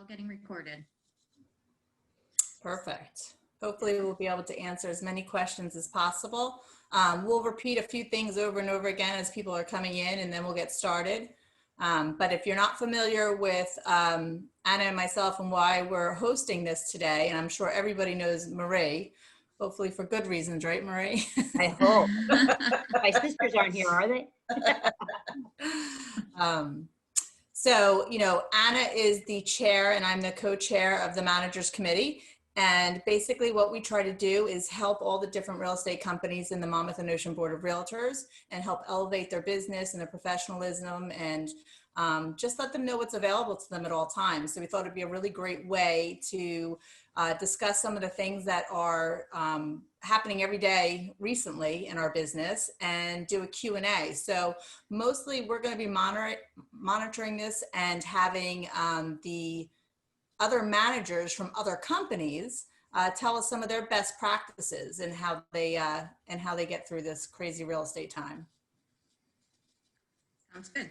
all getting recorded. Perfect. Hopefully we'll be able to answer as many questions as possible. We'll repeat a few things over and over again as people are coming in, and then we'll get started. But if you're not familiar with Anna and myself and why we're hosting this today, and I'm sure everybody knows Marie, hopefully for good reasons, right, Marie? I hope. My sisters aren't here, are they? So, you know, Anna is the chair and I'm the co-chair of the managers committee. And basically what we try to do is help all the different real estate companies in the Monmouth and Ocean Board of Realtors and help elevate their business and their professionalism and just let them know what's available to them at all times. So we thought it'd be a really great way to discuss some of the things that are happening every day recently in our business and do a Q&A. So mostly we're going to be monitoring this and having the other managers from other companies tell us some of their best practices and how they get through this crazy real estate time. Sounds good.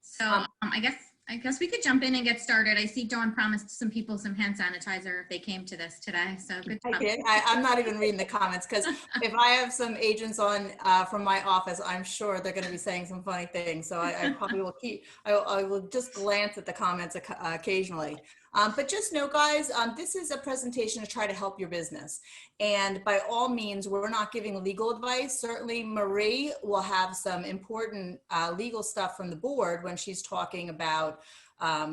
So I guess we could jump in and get started. I see Dawn promised some people some hand sanitizer if they came to this today. So good job. I did. I'm not even reading the comments because if I have some agents on from my office, I'm sure they're going to be saying some funny things. So I probably will I will just glance at the comments occasionally. But just know, guys, this is a presentation to try to help your business. And by all means, we're not giving legal advice. Certainly, Marie will have some important legal stuff from the board when she's talking about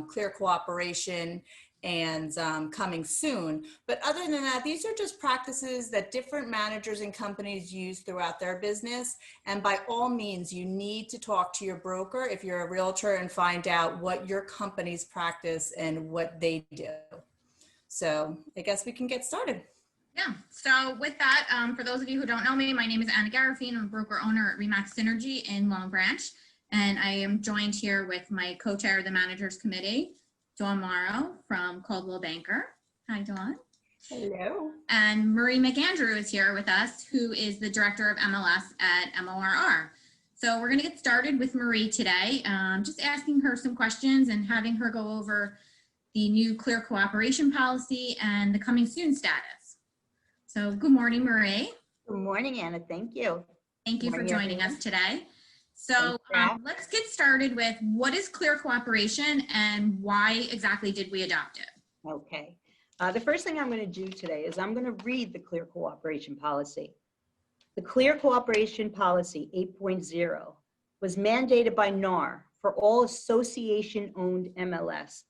clear cooperation and coming soon. But other than that, these are just practices that different managers and companies use throughout their business. And by all means, you need to talk to your broker if you're a realtor and find out what your company's practice and what they do. So I guess we can get started. Yeah, so with that, for those of you who don't know me, my name is Anna Garifine. I'm a broker owner at Remax Synergy in Long Branch. And I am joined here with my co-chair of the managers committee, Dawn Morrow from Coldwell Banker. Hi, Dawn. Hello. And Marie McAndrew is here with us, who is the director of MLS at MORR. So we're going to get started with Marie today, just asking her some questions and having her go over the new clear cooperation policy and the coming soon status. So good morning, Marie. Good morning, Anna. Thank you. Thank you for joining us today. So let's get started with what is clear cooperation and why exactly did we adopt it? Okay. The first thing I'm going to do today is I'm going to read the clear cooperation policy. The clear cooperation policy 8.0 was mandated by NAR for all association-owned MLS.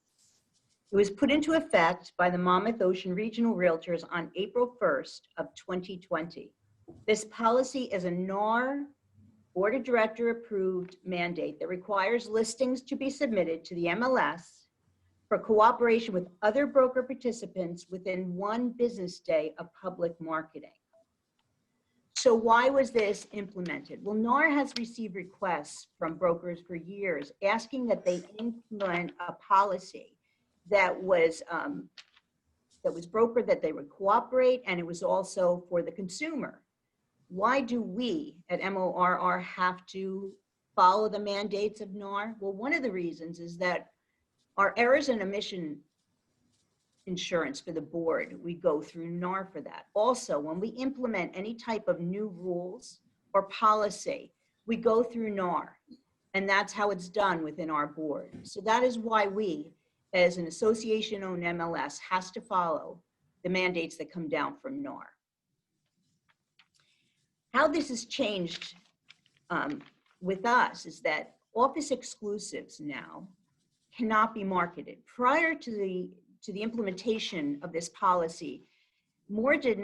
It was put into effect by the Monmouth Ocean Regional Realtors on April 1st of 2020. This policy is a NAR Board of Director approved mandate that requires listings to be submitted to the MLS for cooperation with other broker participants within 1 business day of public marketing. So why was this implemented? Well, NAR has received requests from brokers for years asking that they implement a policy that was brokered, that they would cooperate, and it was also for the consumer. Why do we at MORR have to follow the mandates of NAR? Well, one of the reasons is that our errors and omission insurance for the board, we go through NAR for that. Also, when we implement any type of new rules or policy, we go through NAR, and that's how it's done within our board. So that is why we, as an association-owned MLS, has to follow the mandates that come down from NAR. How this has changed with us is that office exclusives now cannot be marketed. Prior to the implementation of this policy, MORR did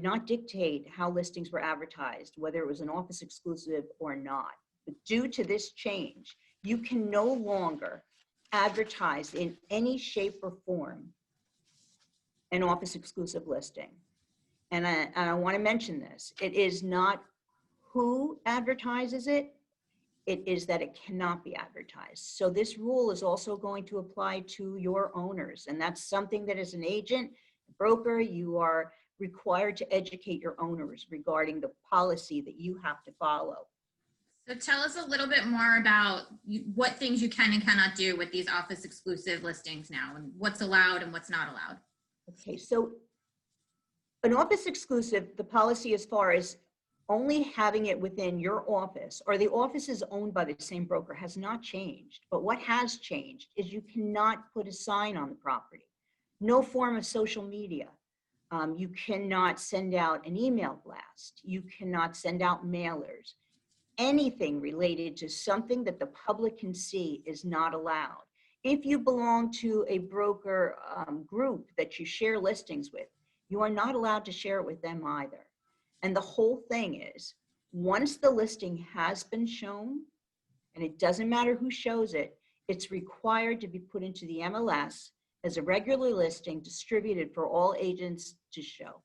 not dictate how listings were advertised, whether it was an office exclusive or not. But due to this change, you can no longer advertise in any shape or form an office exclusive listing. And I want to mention this. It is not who advertises it. It is that it cannot be advertised. So this rule is also going to apply to your owners. And that's something that as an agent, broker, you are required to educate your owners regarding the policy that you have to follow. So tell us a little bit more about what things you can and cannot do with these office exclusive listings now, and what's allowed and what's not allowed. Okay, so an office exclusive, the policy as far as only having it within your office or the office is owned by the same broker has not changed. But what has changed is you cannot put a sign on the property. No form of social media. You cannot send out an email blast. You cannot send out mailers. Anything related to something that the public can see is not allowed. If you belong to a broker group that you share listings with, you are not allowed to share it with them either. And the whole thing is, once the listing has been shown, and it doesn't matter who shows it, it's required to be put into the MLS as a regular listing distributed for all agents to show.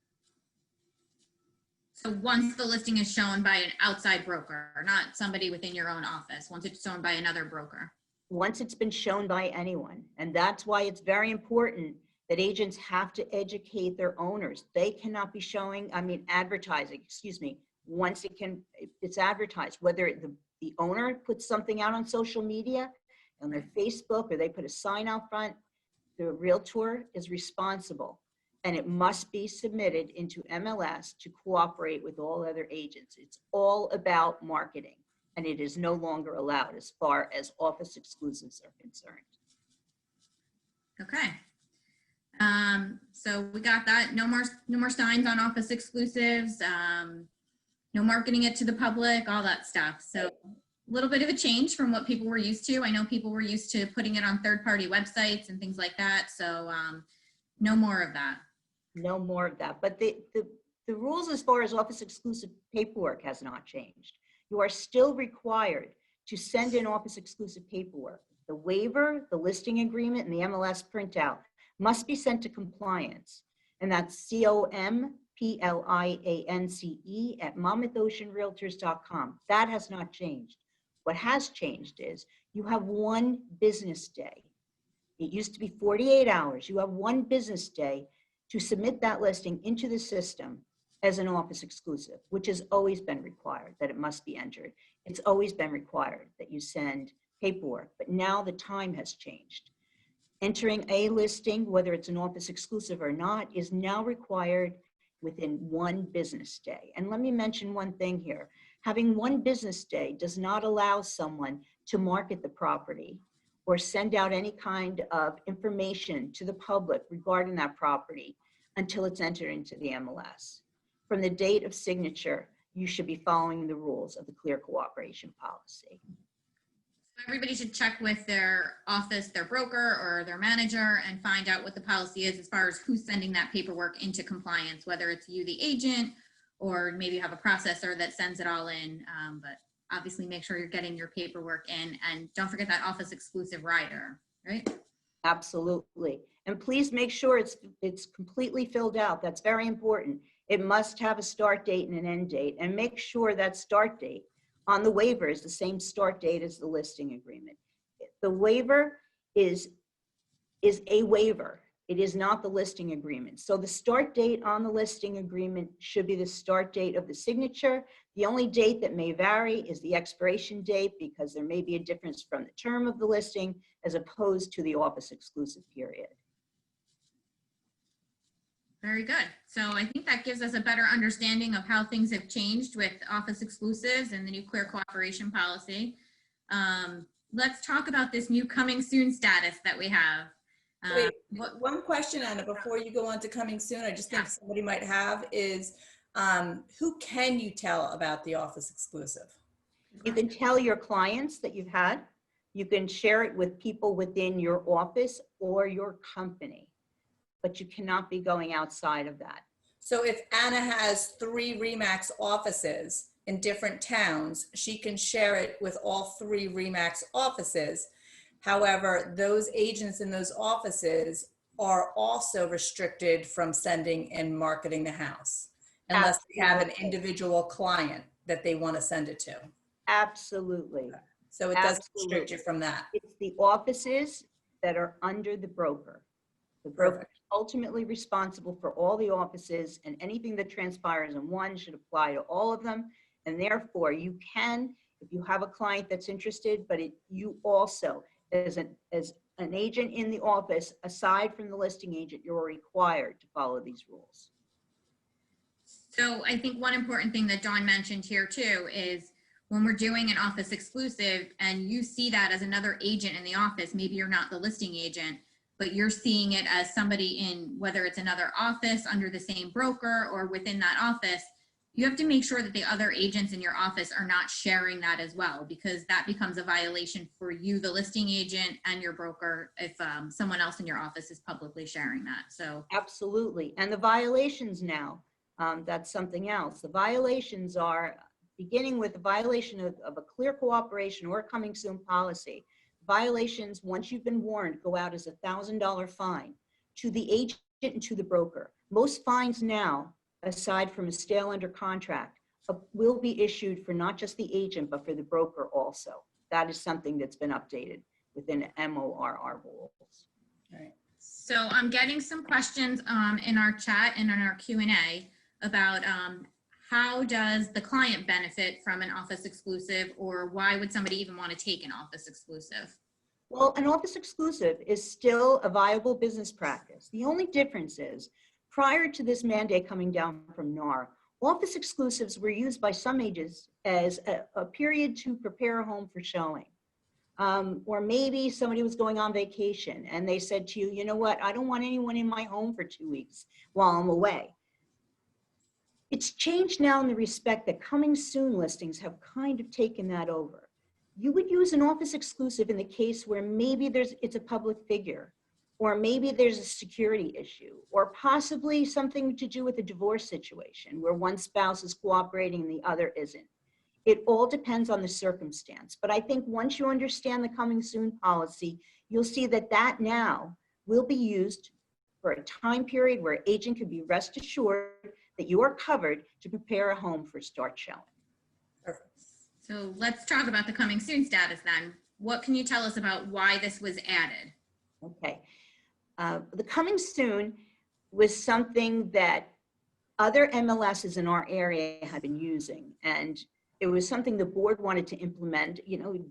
So once the listing is shown by an outside broker, not somebody within your own office, once it's shown by another broker. Once it's been shown by anyone. And that's why it's very important that agents have to educate their owners. They cannot be showing, advertising, once it's advertised, whether the owner puts something out on social media, on their Facebook, or they put a sign out front, the realtor is responsible. And it must be submitted into MLS to cooperate with all other agents. It's all about marketing, and it is no longer allowed as far as office exclusives are concerned. Okay. So we got that. No more signs on office exclusives. No marketing it to the public, all that stuff. So a little bit of a change from what people were used to. I know people were used to putting it on third-party websites and things like that. So no more of that. No more of that. But the rules as far as office exclusive paperwork has not changed. You are still required to send in office exclusive paperwork. The waiver, the listing agreement, and the MLS printout must be sent to compliance. And that's compliance@monmouthOceanRealtors.com. That has not changed. What has changed is you have 1 business day. It used to be 48 hours. You have 1 business day to submit that listing into the system as an office exclusive, which has always been required, that it must be entered. It's always been required that you send paperwork, but now the time has changed. Entering a listing, whether it's an office exclusive or not, is now required within 1 business day. And let me mention one thing here. Having 1 business day does not allow someone to market the property or send out any kind of information to the public regarding that property until it's entered into the MLS. From the date of signature, you should be following the rules of the Clear Cooperation Policy. Everybody should check with their office, their broker, or their manager and find out what the policy is as far as who's sending that paperwork into compliance, whether it's you, the agent, or maybe you have a processor that sends it all in. But obviously make sure you're getting your paperwork in, and don't forget that office exclusive rider, right? Absolutely. And please make sure it's completely filled out. That's very important. It must have a start date and an end date, and make sure that start date on the waiver is the same start date as the listing agreement. The waiver is a waiver. It is not the listing agreement. So the start date on the listing agreement should be the start date of the signature. The only date that may vary is the expiration date, because there may be a difference from the term of the listing as opposed to the office exclusive period. Very good. So I think that gives us a better understanding of how things have changed with office exclusives and the new Clear Cooperation Policy. Let's talk about this new coming soon status that we have. Wait, one question, Anna, before you go on to coming soon, I just think somebody might have is, who can you tell about the office exclusive? You can tell your clients that you've had. You can share it with people within your office or your company, but you cannot be going outside of that. So if Anna has 3 RE/MAX offices in different towns, she can share it with all 3 RE/MAX offices. However, those agents in those offices are also restricted from sending and marketing the house unless they have an individual client that they want to send it to. Absolutely. So it doesn't restrict you from that. It's the offices that are under the broker. The broker is ultimately responsible for all the offices, and anything that transpires in one should apply to all of them. And therefore, you can, If you have a client that's interested, but you also, as an agent in the office, aside from the listing agent, you're required to follow these rules. So I think one important thing that Dawn mentioned here too is when we're doing an office exclusive and you see that as another agent in the office, maybe you're not the listing agent, but you're seeing it as somebody in, whether it's another office under the same broker or within that office, you have to make sure that the other agents in your office are not sharing that as well, because that becomes a violation for you, the listing agent, and your broker if someone else in your office is publicly sharing that. So Absolutely. And the violations now, that's something else. The violations are beginning with the violation of a clear cooperation or coming soon policy. Violations, once you've been warned, go out as a $1,000 fine to the agent and to the broker. Most fines now, aside from a stale under contract, will be issued for not just the agent, but for the broker also. That is something that's been updated within MORR rules. All right. So I'm getting some questions in our chat and in our Q&A about how does the client benefit from an office exclusive, or why would somebody even want to take an office exclusive? Well, an office exclusive is still a viable business practice. The only difference is, prior to this mandate coming down from NAR, office exclusives were used by some agents as a period to prepare a home for showing. Or maybe somebody was going on vacation and they said to you, you know what, I don't want anyone in my home for 2 weeks while I'm away. It's changed now in the respect that coming soon listings have kind of taken that over. You would use an office exclusive in the case where maybe it's a public figure, or maybe there's a security issue, or possibly something to do with a divorce situation where one spouse is cooperating and the other isn't. It all depends on the circumstance. But I think once you understand the coming soon policy, you'll see that that now will be used for a time period where agent can be rest assured that you are covered to prepare a home for start showing. Perfect. So let's talk about the coming soon status then. What can you tell us about why this was added? Okay. The coming soon was something that other MLSs in our area have been using, and it was something the board wanted to implement,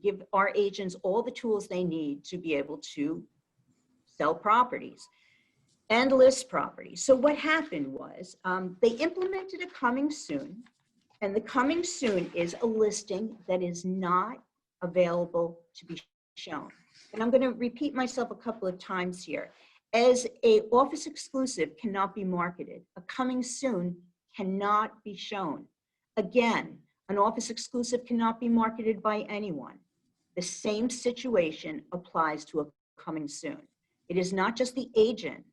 give our agents all the tools they need to be able to sell properties and list properties. So what happened was they implemented a coming soon, and the coming soon is a listing that is not available to be shown. And I'm going to repeat myself a couple of times here. As a office exclusive cannot be marketed, a coming soon cannot be shown. Again, an office exclusive cannot be marketed by anyone. The same situation applies to a coming soon. It is not just the agent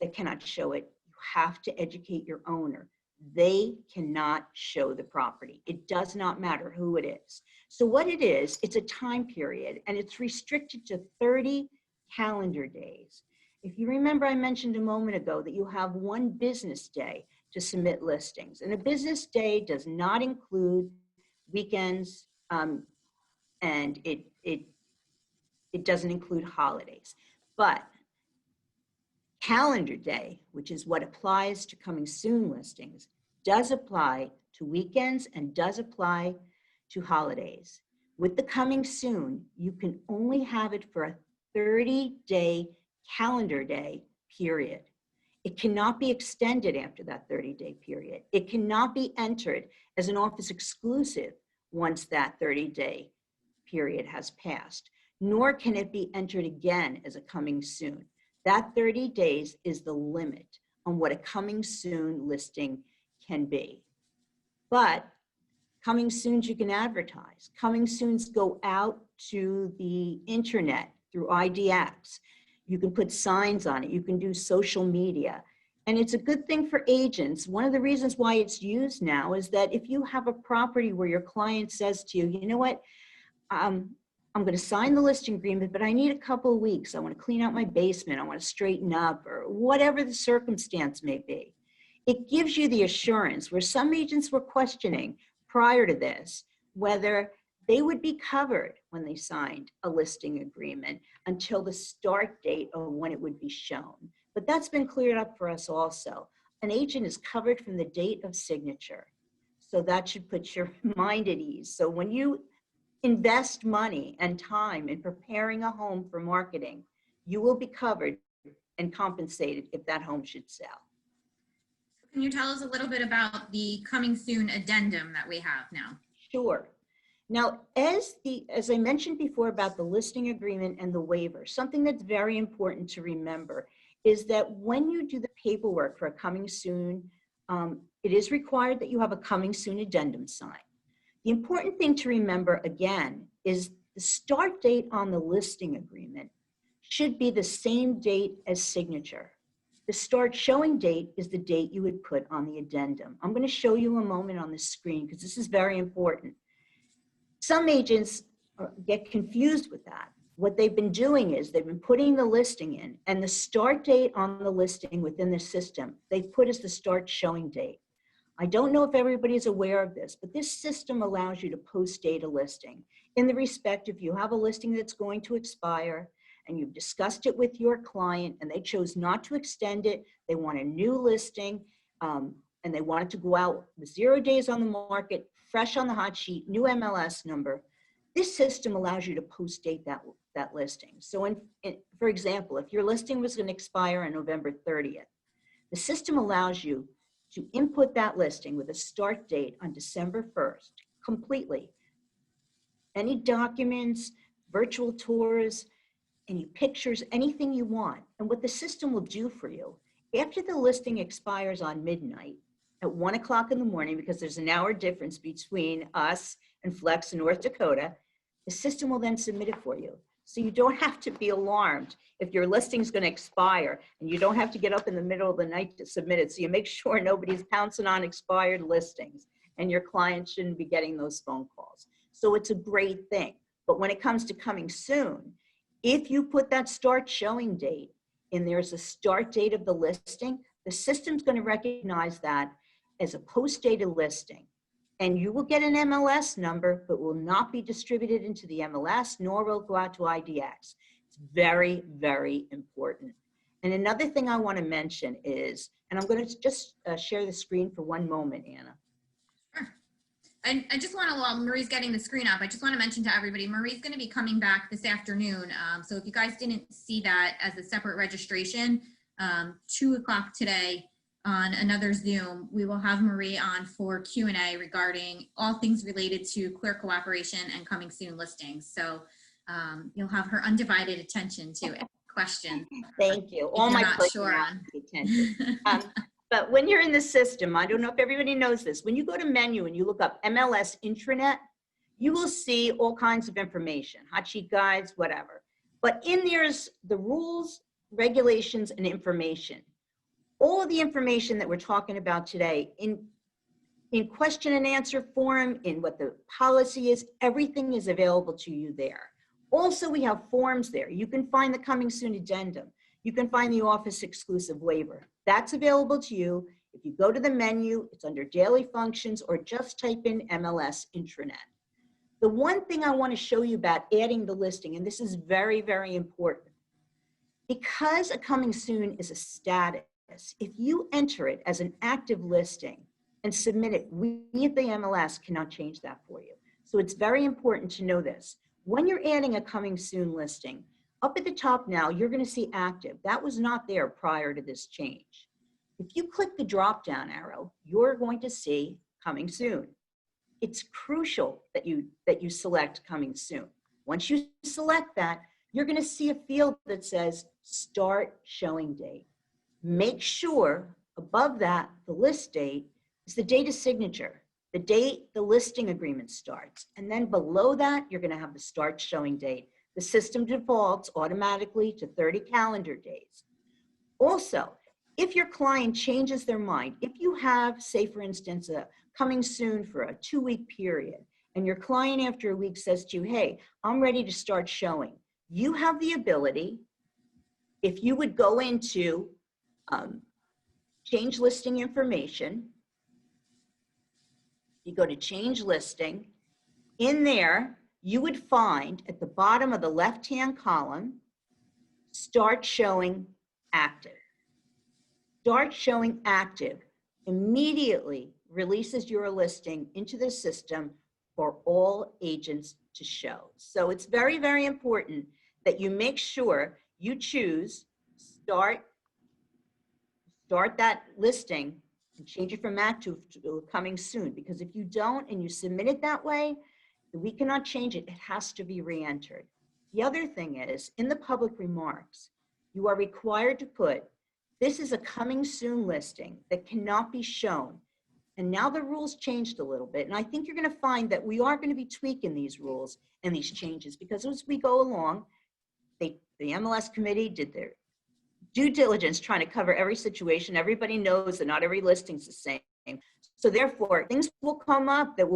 that cannot show it. You have to educate your owner. They cannot show the property. It does not matter who it is. So what it is, it's a time period, and it's restricted to 30 calendar days. If you remember, I mentioned a moment ago that you have one business day to submit listings, and a business day does not include weekends, and it doesn't include holidays. But calendar day, which is what applies to coming soon listings, does apply to weekends and does apply to holidays. With the coming soon, you can only have it for a 30-day calendar day period. It cannot be extended after that 30-day period. It cannot be entered as an office exclusive once that 30-day period has passed, nor can it be entered again as a coming soon. That 30 days is the limit on what a coming soon listing can be. But coming soons you can advertise. Coming soons go out to the internet through IDX. You can put signs on it. You can do social media. And it's a good thing for agents. One of the reasons why it's used now is that if you have a property where your client says to you, you know what, I'm going to sign the listing agreement, but I need a couple of weeks. I want to clean out my basement. I want to straighten up, or whatever the circumstance may be. It gives you the assurance where some agents were questioning prior to this whether they would be covered when they signed a listing agreement until the start date of when it would be shown. But that's been cleared up for us also. An agent is covered from the date of signature. So that should put your mind at ease. So when you invest money and time in preparing a home for marketing, you will be covered and compensated if that home should sell. Can you tell us a little bit about the coming soon addendum that we have now? Sure. Now, as I mentioned before about the listing agreement and the waiver, something that's very important to remember is that when you do the paperwork for a coming soon, it is required that you have a coming soon addendum signed. The important thing to remember again is the start date on the listing agreement should be the same date as signature. The start showing date is the date you would put on the addendum. I'm going to show you a moment on the screen because this is very important. Some agents get confused with that. What they've been doing is they've been putting the listing in, and the start date on the listing within the system, they've put as the start showing date. I don't know if everybody's aware of this, but this system allows you to post date a listing in the respect if you have a listing that's going to expire and you've discussed it with your client and they chose not to extend it, they want a new listing, and they want it to go out with 0 days on the market, fresh on the hot sheet, new MLS number. This system allows you to post date that listing. So for example, if your listing was going to expire on November 30th, the system allows you to input that listing with a start date on December 1st, completely. Any documents, virtual tours, any pictures, anything you want. And what the system will do for you, after the listing expires on midnight at 1 o'clock in the morning, because there's an hour difference between us and Flex in North Dakota, the system will then submit it for you. So you don't have to be alarmed if your listing is going to expire and you don't have to get up in the middle of the night to submit it. So you make sure nobody's pouncing on expired listings and your client shouldn't be getting those phone calls. So it's a great thing. But when it comes to coming soon, if you put that start showing date and there's a start date of the listing, the system's going to recognize that as a post-dated listing. And you will get an MLS number, but will not be distributed into the MLS, nor will it go out to IDX. It's very, very important. And another thing I want to mention is, and I'm going to just share the screen for one moment, Anna. Sure. And I just want to, while Marie's getting the screen up, I just want to mention to everybody, Marie's going to be coming back this afternoon. So if you guys didn't see that as a separate registration, 2 o'clock today, on another Zoom, we will have Marie on for Q&A regarding all things related to clear cooperation and coming soon listings. So you'll have her undivided attention to it. Questions. Thank you. All my not sure on. attention. But when you're in the system, I don't know if everybody knows this, when you go to menu and you look up MLS intranet, you will see all kinds of information, hot sheet guides, whatever. But in there's the rules, regulations, and information. All of the information that we're talking about today in question and answer form, in what the policy is, everything is available to you there. Also, we have forms there. You can find the coming soon addendum. You can find the office exclusive waiver. That's available to you. If you go to the menu, it's under daily functions or just type in MLS intranet. The one thing I want to show you about adding the listing, and this is very, very important, because a coming soon is a status, if you enter it as an active listing and submit it, we at the MLS cannot change that for you. So it's very important to know this. When you're adding a coming soon listing, up at the top now, you're going to see active. That was not there prior to this change. If you click the drop-down arrow, you're going to see coming soon. It's crucial that you select coming soon. Once you select that, you're going to see a field that says start showing date. Make sure above that, the list date is the date of signature, the date the listing agreement starts. And then below that, you're going to have the start showing date. The system defaults automatically to 30 calendar days. Also, if your client changes their mind, if you have, say, for instance, a coming soon for a 2-week period, and your client after a week says to you, hey, I'm ready to start showing, you have the ability, if you would go into change listing information. You go to change listing. In there, you would find at the bottom of the left-hand column, start showing active. Start showing active immediately releases your listing into the system for all agents to show. So it's very, very important that you make sure you choose start that listing and change it from active to coming soon. Because if you don't and you submit it that way, we cannot change it. It has to be re-entered. The other thing is, in the public remarks, you are required to put, this is a coming soon listing that cannot be shown. And now the rules changed a little bit. And I think you're going to find that we are going to be tweaking these rules and these changes, because as we go along, the MLS committee did their due diligence trying to cover every situation. Everybody knows that not every listing's the same. So therefore, things will come up that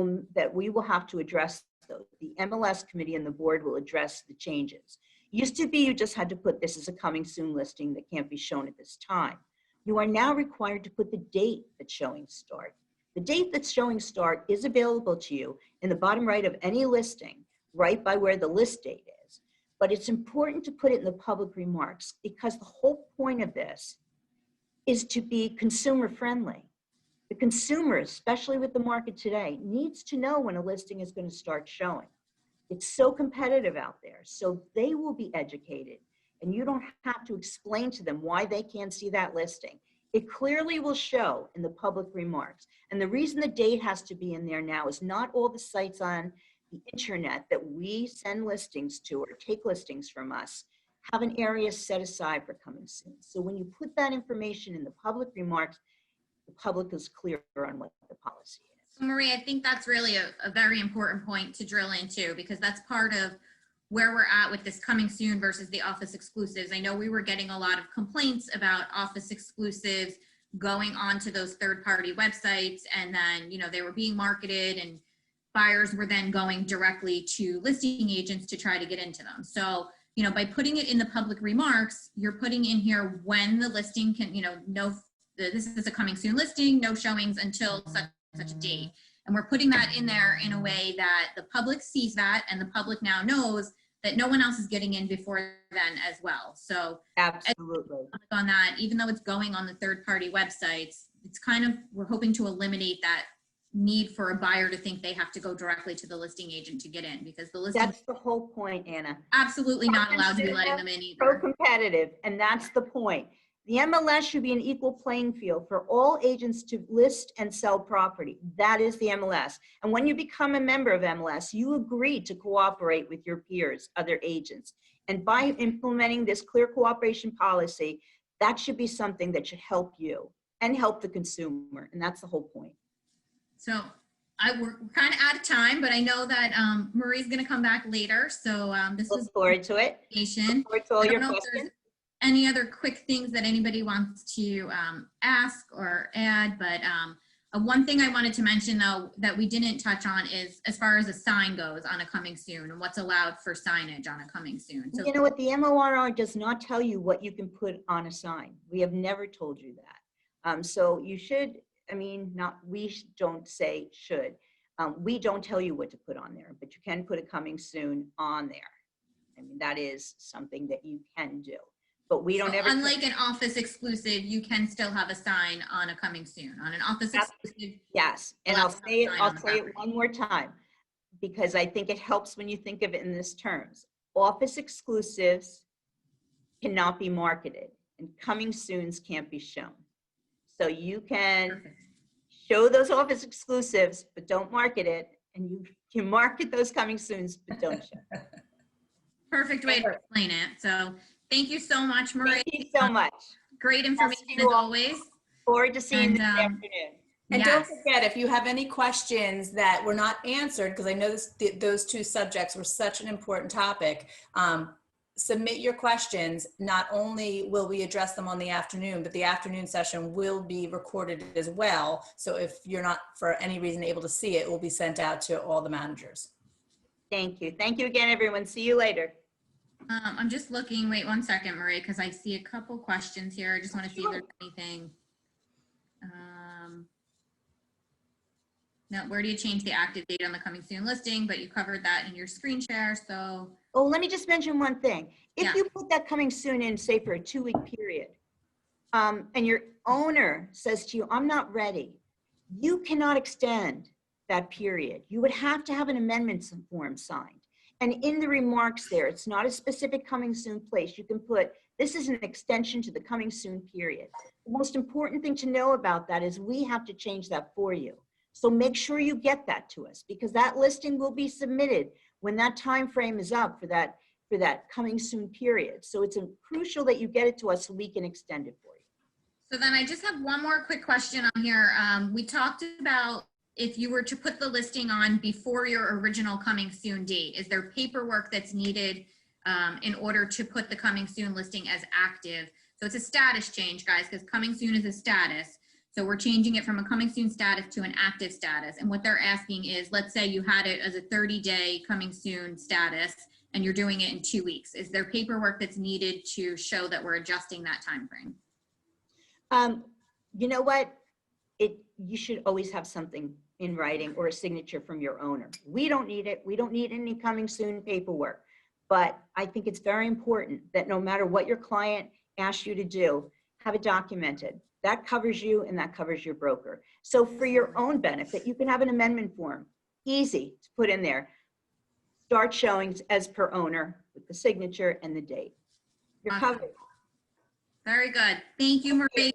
we will have to address those. The MLS committee and the board will address the changes. Used to be you just had to put this as a coming soon listing that can't be shown at this time. You are now required to put the date that showing start. The date that's showing start is available to you in the bottom right of any listing, right by where the list date is. But it's important to put it in the public remarks, because the whole point of this is to be consumer friendly. The consumer, especially with the market today, needs to know when a listing is going to start showing. It's so competitive out there, so they will be educated, and you don't have to explain to them why they can't see that listing. It clearly will show in the public remarks. And the reason the date has to be in there now is not all the sites on the internet that we send listings to or take listings from us have an area set aside for coming soon. So when you put that information in the public remarks, the public is clear on what the policy is. So Marie, I think that's really a very important point to drill into, because that's part of where we're at with this coming soon versus the office exclusives. I know we were getting a lot of complaints about office exclusives going onto those third-party websites, and then, you know, they were being marketed and buyers were then going directly to listing agents to try to get into them. So, you know, by putting it in the public remarks, you're putting in here when the listing can, you know, this is a coming soon listing, no showings until such a date. And we're putting that in there in a way that the public sees that, and the public now knows that no one else is getting in before then as well. So absolutely on that, even though it's going on the third-party websites, it's kind of, we're hoping to eliminate that need for a buyer to think they have to go directly to the listing agent to get in, because the listing, that's the whole point, Anna. absolutely not allowed to be letting them in either. Pro-competitive, and that's the point. The MLS should be an equal playing field for all agents to list and sell property. That is the MLS. And when you become a member of MLS, you agree to cooperate with your peers, other agents. And by implementing this clear cooperation policy, that should be something that should help you and help the consumer. And that's the whole point. So we're kind of out of time, but I know that Marie's going to come back later. So this Look forward to it. Look forward to all your questions. Any other quick things that anybody wants to ask or add, but one thing I wanted to mention though that we didn't touch on is as far as a sign goes on a coming soon and what's allowed for signage on a coming soon. So, you know what, the MORR does not tell you what you can put on a sign. We have never told you that. So you should, I mean, don't say should. We don't tell you what to put on there, but you can put a coming soon on there. I mean, that is something that you can do. But we don't ever. Unlike an office exclusive, you can still have a sign on a coming soon. On an office exclusive. Yes, and I'll say it one more time, because I think it helps when you think of it in this terms. Office exclusives cannot be marketed, and coming soons can't be shown. So you can show those office exclusives, but don't market it, and you can market those coming soons, but don't show. Perfect way to explain it. So. Thank you so much, Marie. Thank you so much. Great information as always. Forward to seeing you this afternoon. And don't forget, if you have any questions that were not answered, because I know those two subjects were such an important topic, submit your questions. Not only will we address them on the afternoon, but the afternoon session will be recorded as well. So if you're not for any reason able to see it, it will be sent out to all the managers. Thank you. Thank you again, everyone. See you later. I'm just looking, wait 1 second, Marie, because I see a couple questions here. I just want to see if there's anything. No, where do you change the active date on the coming soon listing? But you covered that in your screen share, so. Oh, let me just mention one thing. If you put that coming soon in, say for a 2-week period, and your owner says to you, I'm not ready, you cannot extend that period. You would have to have an amendment form signed. And in the remarks there, it's not a specific coming soon place. You can put, this is an extension to the coming soon period. The most important thing to know about that is we have to change that for you. So make sure you get that to us, because that listing will be submitted when that time frame is up for that coming soon period. So it's crucial that you get it to us so we can extend it for you. So then I just have one more quick question on here. We talked about if you were to put the listing on before your original coming soon date, is there paperwork that's needed in order to put the coming soon listing as active? So it's a status change, guys, because coming soon is a status. So we're changing it from a coming soon status to an active status. And what they're asking is, let's say you had it as a 30-day coming soon status and you're doing it in 2 weeks. Is there paperwork that's needed to show that we're adjusting that time frame? You know what? You should always have something in writing or a signature from your owner. We don't need it. We don't need any coming soon paperwork. But I think it's very important that no matter what your client asks you to do, have it documented. That covers you and that covers your broker. So for your own benefit, you can have an amendment form. Easy to put in there. Start showing as per owner with the signature and the date. You're Awesome. covered. Very good. Thank you, Marie.